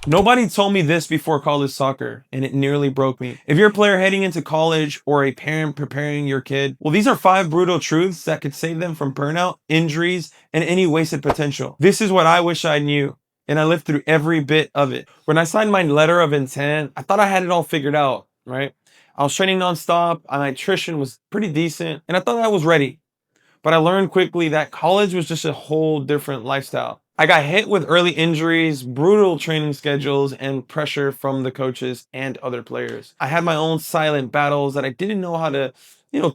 Nobody told me this before college soccer, and it nearly broke me. If you're a player heading into college or a parent preparing your kid, well, these are 5 brutal truths that could save them from burnout, injuries, and any wasted potential. This is what I wish I knew, and I lived through every bit of it. When I signed my letter of intent, I thought I had it all figured out, right? I was training nonstop, my nutrition was pretty decent, and I thought I was ready. But I learned quickly that college was just a whole different lifestyle. I got hit with early injuries, brutal training schedules, and pressure from the coaches and other players. I had my own silent battles that I didn't know how to,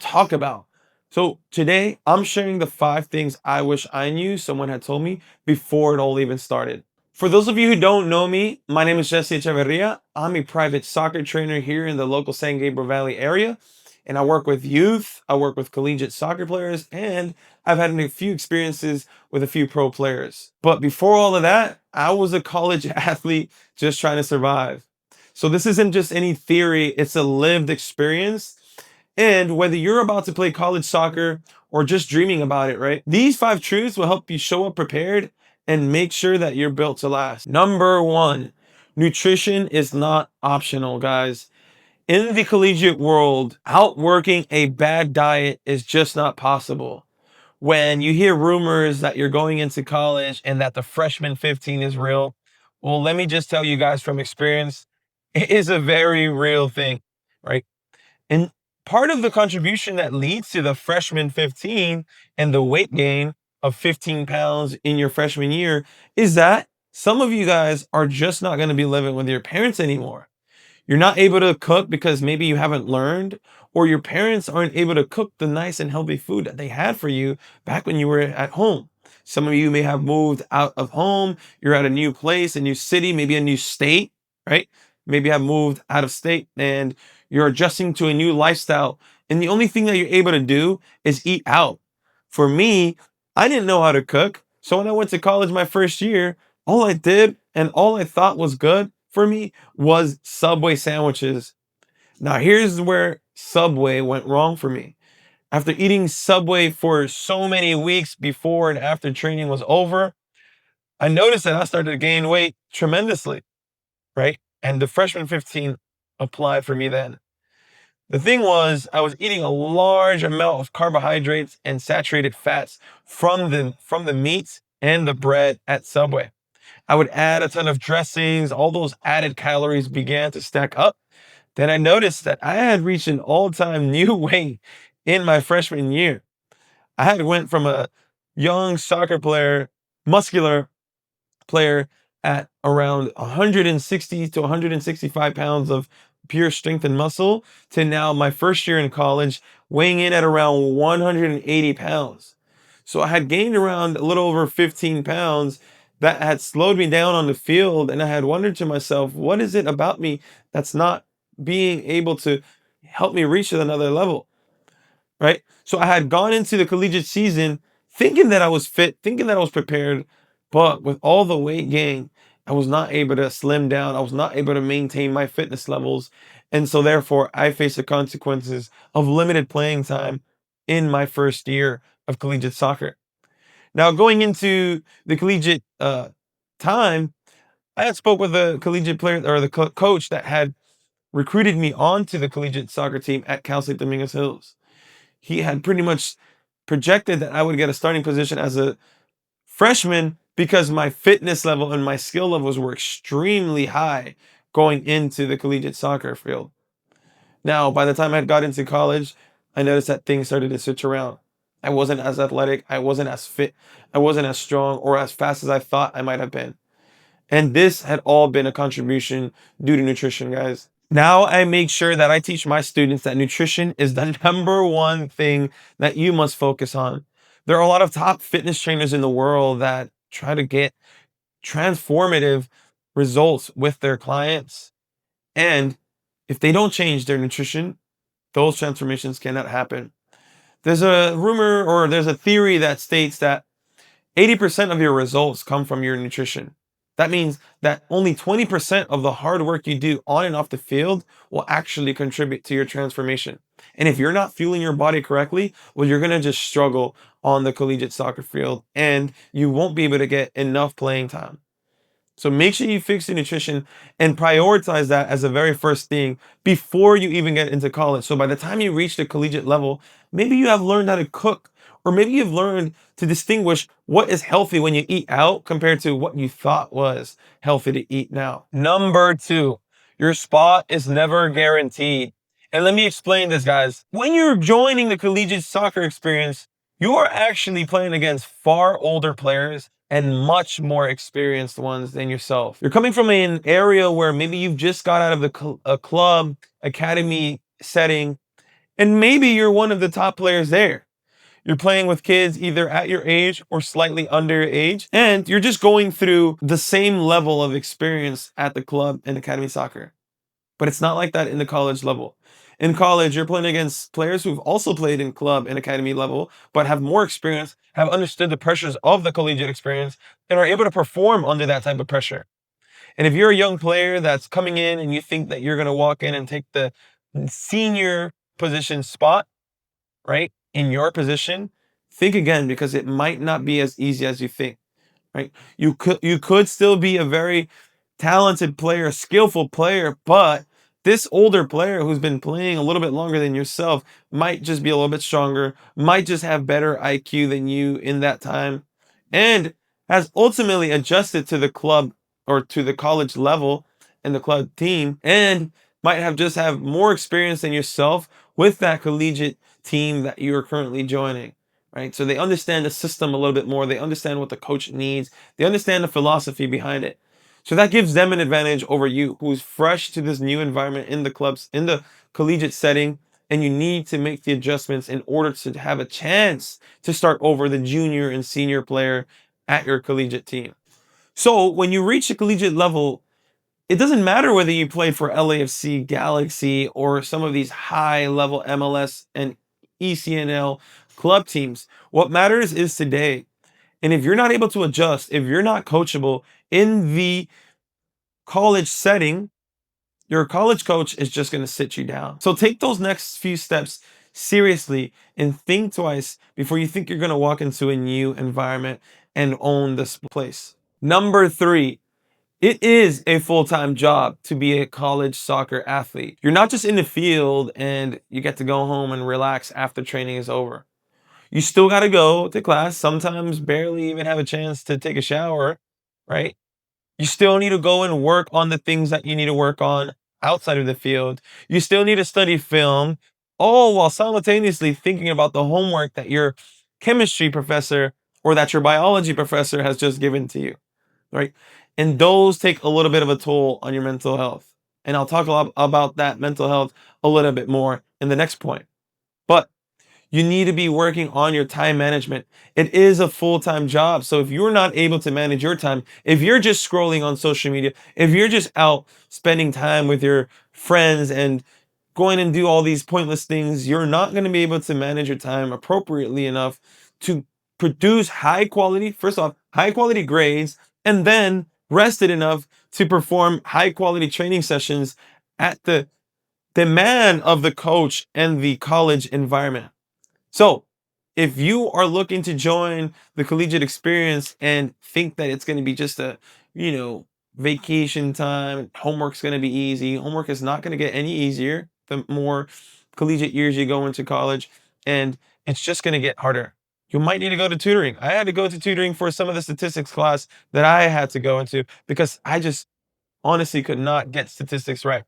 talk about. So today, I'm sharing the 5 things I wish I knew someone had told me before it all even started. For those of you who don't know me, my name is Jesse Echeverria. I'm a private soccer trainer here in the local San Gabriel Valley area. And I work with youth, I work with collegiate soccer players, and I've had a few experiences with a few pro players. But before all of that, I was a college athlete just trying to survive. So this isn't just any theory, it's a lived experience. And whether you're about to play college soccer or just dreaming about it, right? These 5 truths will help you show up prepared and make sure that you're built to last. Number 1, nutrition is not optional, guys. In the collegiate world, outworking a bad diet is just not possible. When you hear rumors that you're going into college and that the freshman 15 is real, well, let me just tell you guys from experience, it is a very real thing, right? And part of the contribution that leads to the freshman 15 and the weight gain of 15 pounds in your freshman year is that some of you guys are just not going to be living with your parents anymore. You're not able to cook because maybe you haven't learned, or your parents aren't able to cook the nice and healthy food that they had for you back when you were at home. Some of you may have moved out of home. You're at a new place, a new city, maybe a new state, right? Maybe have moved out of state and you're adjusting to a new lifestyle. And the only thing that you're able to do is eat out. For me, I didn't know how to cook. So when I went to college my first year, all I did and all I thought was good for me was Subway sandwiches. Now, here's where Subway went wrong for me. After eating Subway for so many weeks before and after training was over, I noticed that I started to gain weight tremendously, right? And the freshman 15 applied for me then. The thing was, I was eating a large amount of carbohydrates and saturated fats from the meats and the bread at Subway. I would add a ton of dressings. All those added calories began to stack up. Then I noticed that I had reached an all-time new weight in my freshman year. I had went from a young soccer player, muscular player at around 160 to 165 pounds of pure strength and muscle to now my first year in college weighing in at around 180 pounds. So I had gained around a little over 15 pounds that had slowed me down on the field. And I had wondered to myself, what is it about me that's not being able to help me reach another level? Right? So I had gone into the collegiate season thinking that I was fit, thinking that I was prepared, but with all the weight gain, I was not able to slim down. I was not able to maintain my fitness levels. And so therefore, I faced the consequences of limited playing time in my first year of collegiate soccer. Now, going into the collegiate time, I had spoke with the collegiate player or the coach that had recruited me onto the collegiate soccer team at Cal State Dominguez Hills. He had pretty much projected that I would get a starting position as a freshman because my fitness level and my skill levels were extremely high going into the collegiate soccer field. Now, by the time I had got into college, I noticed that things started to switch around. I wasn't as athletic, I wasn't as fit, I wasn't as strong or as fast as I thought I might have been. And this had all been a contribution due to nutrition, guys. Now I make sure that I teach my students that nutrition is the number one thing that you must focus on. There are a lot of top fitness trainers in the world that try to get transformative results with their clients. And if they don't change their nutrition, those transformations cannot happen. There's a rumor or there's a theory that states that 80% of your results come from your nutrition. That means that only 20% of the hard work you do on and off the field will actually contribute to your transformation. And if you're not fueling your body correctly, well, you're going to just struggle on the collegiate soccer field and you won't be able to get enough playing time. So make sure you fix your nutrition and prioritize that as the very first thing before you even get into college. So by the time you reach the collegiate level, maybe you have learned how to cook, or maybe you've learned to distinguish what is healthy when you eat out compared to what you thought was healthy to eat now. Number two, your spot is never guaranteed. And let me explain this, guys. When you're joining the collegiate soccer experience, you are actually playing against far older players and much more experienced ones than yourself. You're coming from an area where maybe you've just got out of a club, academy setting, and maybe you're one of the top players there. You're playing with kids either at your age or slightly under your age, and you're just going through the same level of experience at the club and academy soccer. But it's not like that in the college level. In college, you're playing against players who've also played in club and academy level, but have more experience, have understood the pressures of the collegiate experience, and are able to perform under that type of pressure. And if you're a young player that's coming in and you think that you're going to walk in and take the senior position spot, right, in your position, think again, because it might not be as easy as you think, right? You could still be a very talented player, skillful player, but this older player who's been playing a little bit longer than yourself might just be a little bit stronger, might just have better IQ than you in that time, and has ultimately adjusted to the club or to the college level and the club team, and might have more experience than yourself with that collegiate team that you're currently joining. Right. So they understand the system a little bit more. They understand what the coach needs. They understand the philosophy behind it. So that gives them an advantage over you, who's fresh to this new environment in the clubs, in the collegiate setting, and you need to make the adjustments in order to have a chance to start over the junior and senior player at your collegiate team. So when you reach the collegiate level, it doesn't matter whether you played for LAFC, Galaxy, or some of these high level MLS and ECNL club teams. What matters is today. And if you're not able to adjust, if you're not coachable in the college setting, your college coach is just going to sit you down. So take those next few steps seriously and think twice before you think you're going to walk into a new environment and own this place. Number three, it is a full-time job to be a college soccer athlete. You're not just in the field and you get to go home and relax after training is over. You still got to go to class, sometimes barely even have a chance to take a shower, right? You still need to go and work on the things that you need to work on outside of the field. You still need to study film, all while simultaneously thinking about the homework that your chemistry professor or that your biology professor has just given to you, right? And those take a little bit of a toll on your mental health. And I'll talk a lot about that mental health a little bit more in the next point. But you need to be working on your time management. It is a full-time job. So if you're not able to manage your time, if you're just scrolling on social media, if you're just out spending time with your friends and going and do all these pointless things, you're not going to be able to manage your time appropriately enough to produce high quality, first off, high quality grades, and then rested enough to perform high quality training sessions at the demand of the coach and the college environment. So, if you are looking to join the collegiate experience and think that it's going to be just a, vacation time, homework's going to be easy, homework is not going to get any easier the more collegiate years you go into college, and it's just going to get harder. You might need to go to tutoring. I had to go to tutoring for some of the statistics class that I had to go into because I just honestly could not get statistics right.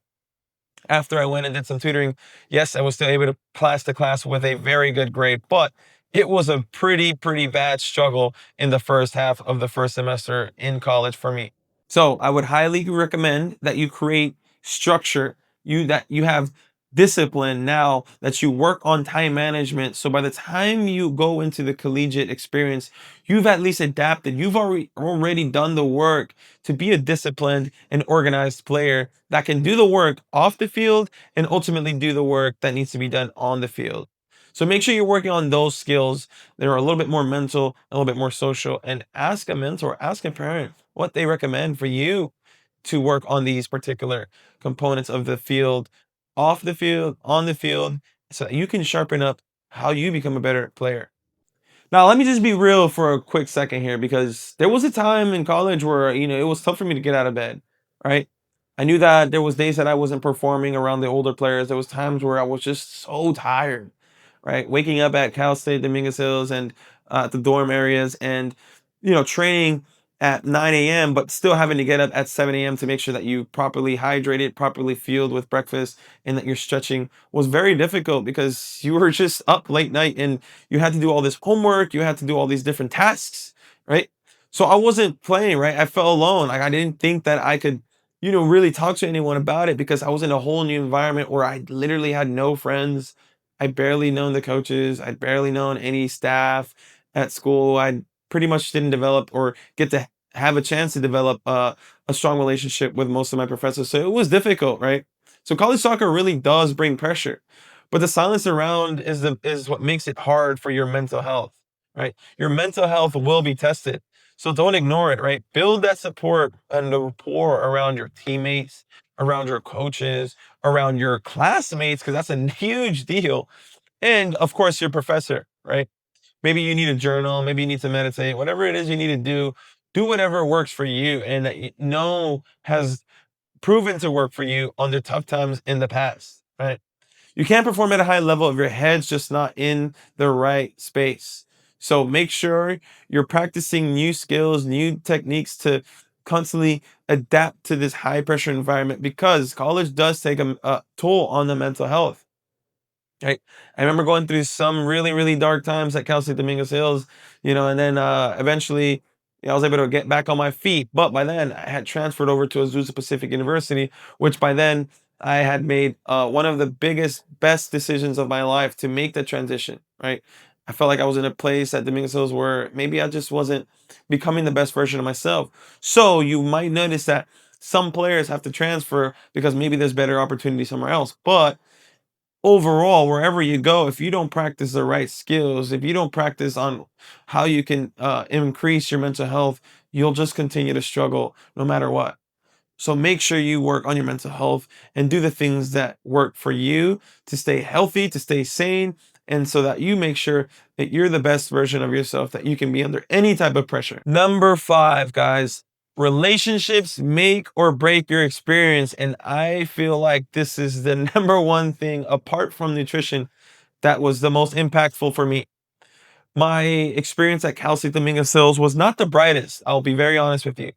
After I went and did some tutoring, yes, I was still able to pass the class with a very good grade, but it was a pretty bad struggle in the first half of the first semester in college for me. So I would highly recommend that you create structure, that you have discipline now, that you work on time management. So by the time you go into the collegiate experience, you've at least adapted. You've already done the work to be a disciplined and organized player that can do the work off the field and ultimately do the work that needs to be done on the field. So make sure you're working on those skills that are a little bit more mental, a little bit more social, and ask a mentor, ask a parent what they recommend for you to work on these particular components of the field, off the field, on the field, so that you can sharpen up how you become a better player. Now, let me just be real for a quick second here because there was a time in college where, it was tough for me to get out of bed, right? I knew that there was days that I wasn't performing around the older players. There was times where I was just so tired, right? Waking up at Cal State Dominguez Hills and the dorm areas and, training at 9 a.m., but still having to get up at 7 a.m. to make sure that you properly hydrated, properly fueled with breakfast, and that you're stretching was very difficult because you were just up late night and you had to do all this homework, you had to do all these different tasks, right? So I wasn't playing, right? I felt alone. Like I didn't think that I could, really talk to anyone about it because I was in a whole new environment where I literally had no friends. I barely known the coaches. I'd barely known any staff at school. I pretty much didn't develop or get to have a chance to develop a strong relationship with most of my professors. So it was difficult, right? So college soccer really does bring pressure, but the silence around is what makes it hard for your mental health, right? Your mental health will be tested. So don't ignore it, right? Build that support and the rapport around your teammates, around your coaches, around your classmates, because that's a huge deal. And of course, your professor, right? Maybe you need a journal, maybe you need to meditate, whatever it is you need to do whatever works for you and that you know has proven to work for you under tough times in the past, right? You can't perform at a high level if your head's just not in the right space. So make sure you're practicing new skills, new techniques to constantly adapt to this high pressure environment because college does take a toll on the mental health. Right. I remember going through some really, really dark times at Cal State Dominguez Hills, and then eventually I was able to get back on my feet. But by then I had transferred over to Azusa Pacific University, which by then I had made one of the biggest, best decisions of my life to make the transition. Right. I felt like I was in a place at Dominguez Hills where maybe I just wasn't becoming the best version of myself. So you might notice that some players have to transfer because maybe there's better opportunity somewhere else. But overall, wherever you go, if you don't practice the right skills, if you don't practice on how you can increase your mental health, you'll just continue to struggle no matter what. So make sure you work on your mental health and do the things that work for you to stay healthy, to stay sane, and so that you make sure that you're the best version of yourself that you can be under any type of pressure. Number 5, guys, relationships make or break your experience. And I feel like this is the number one thing apart from nutrition that was the most impactful for me. My experience at Cal State Dominguez Hills was not the brightest. I'll be very honest with you.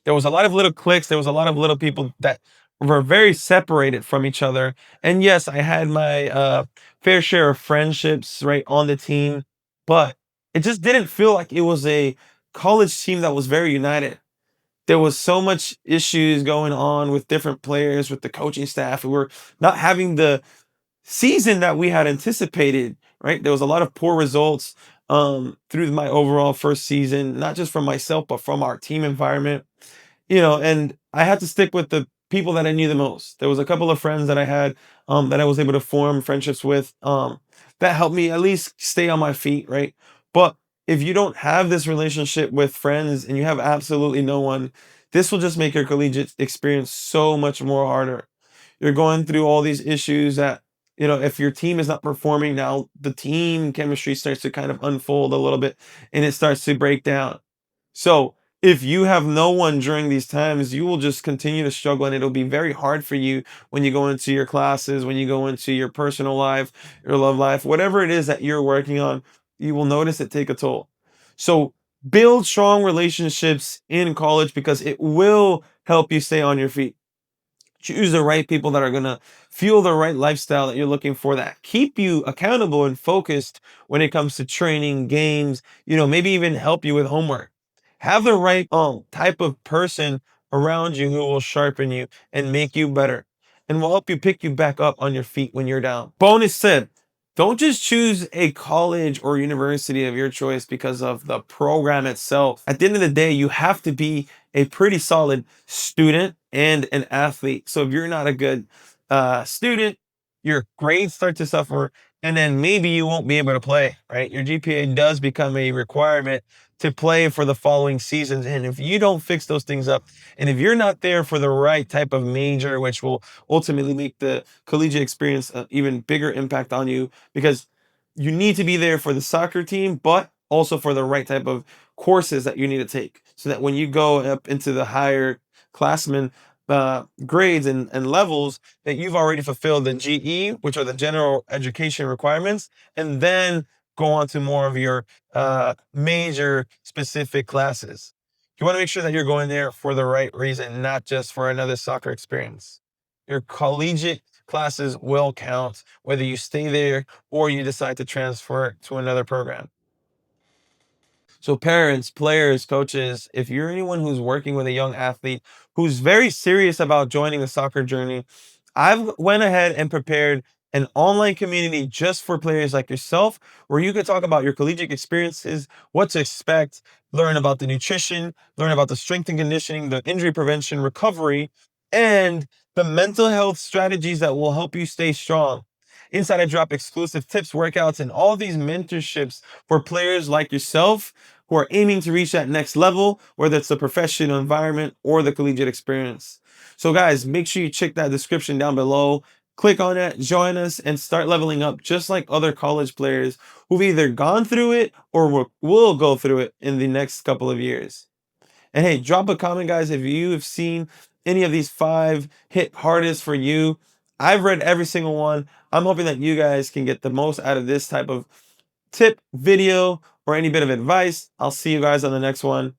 There was a lot of little cliques. There was a lot of little people that were very separated from each other. And yes, I had my fair share of friendships right on the team, but it just didn't feel like it was a college team that was very united. There was so much issues going on with different players, with the coaching staff. We were not having the season that we had anticipated, right? There was a lot of poor results through my overall first season, not just from myself, but from our team environment, and I had to stick with the people that I knew the most. There was a couple of friends that I had that I was able to form friendships with that helped me at least stay on my feet, right? But if you don't have this relationship with friends and you have absolutely no one, this will just make your collegiate experience so much more harder. You're going through all these issues that, if your team is not performing now, the team chemistry starts to kind of unfold a little bit and it starts to break down. So if you have no one during these times, you will just continue to struggle and it'll be very hard for you when you go into your classes, when you go into your personal life, your love life, whatever it is that you're working on, you will notice it take a toll. So build strong relationships in college because it will help you stay on your feet. Choose the right people that are going to fuel the right lifestyle that you're looking for, that keep you accountable and focused when it comes to training, games, maybe even help you with homework. Have the right type of person around you who will sharpen you and make you better and will help you pick you back up on your feet when you're down. Bonus tip. Don't just choose a college or university of your choice because of the program itself. At the end of the day, you have to be a pretty solid student and an athlete. So if you're not a good student, your grades start to suffer, and then maybe you won't be able to play, right? Your GPA does become a requirement to play for the following seasons. And if you don't fix those things up, and if you're not there for the right type of major, which will ultimately make the collegiate experience an even bigger impact on you, because you need to be there for the soccer team, but also for the right type of courses that you need to take, so that when you go up into the higher classmen grades and levels, that you've already fulfilled the GE, which are the general education requirements, and then go on to more of your major specific classes. You want to make sure that you're going there for the right reason, not just for another soccer experience. Your collegiate classes will count, whether you stay there or you decide to transfer to another program. So parents, players, coaches, if you're anyone who's working with a young athlete who's very serious about joining the soccer journey, I've went ahead and prepared an online community just for players like yourself, where you can talk about your collegiate experiences, what to expect, learn about the nutrition, learn about the strength and conditioning, the injury prevention, recovery, and the mental health strategies that will help you stay strong. Inside, I drop exclusive tips, workouts, and all these mentorships for players like yourself who are aiming to reach that next level, whether it's the professional environment or the collegiate experience. So, guys, make sure you check that description down below. Click on it, join us, and start leveling up just like other college players who've either gone through it or will go through it in the next couple of years. And hey, drop a comment, guys, if you have seen any of these 5 hit hardest for you. I've read every single one. I'm hoping that you guys can get the most out of this type of tip, video, or any bit of advice. I'll see you guys on the next one.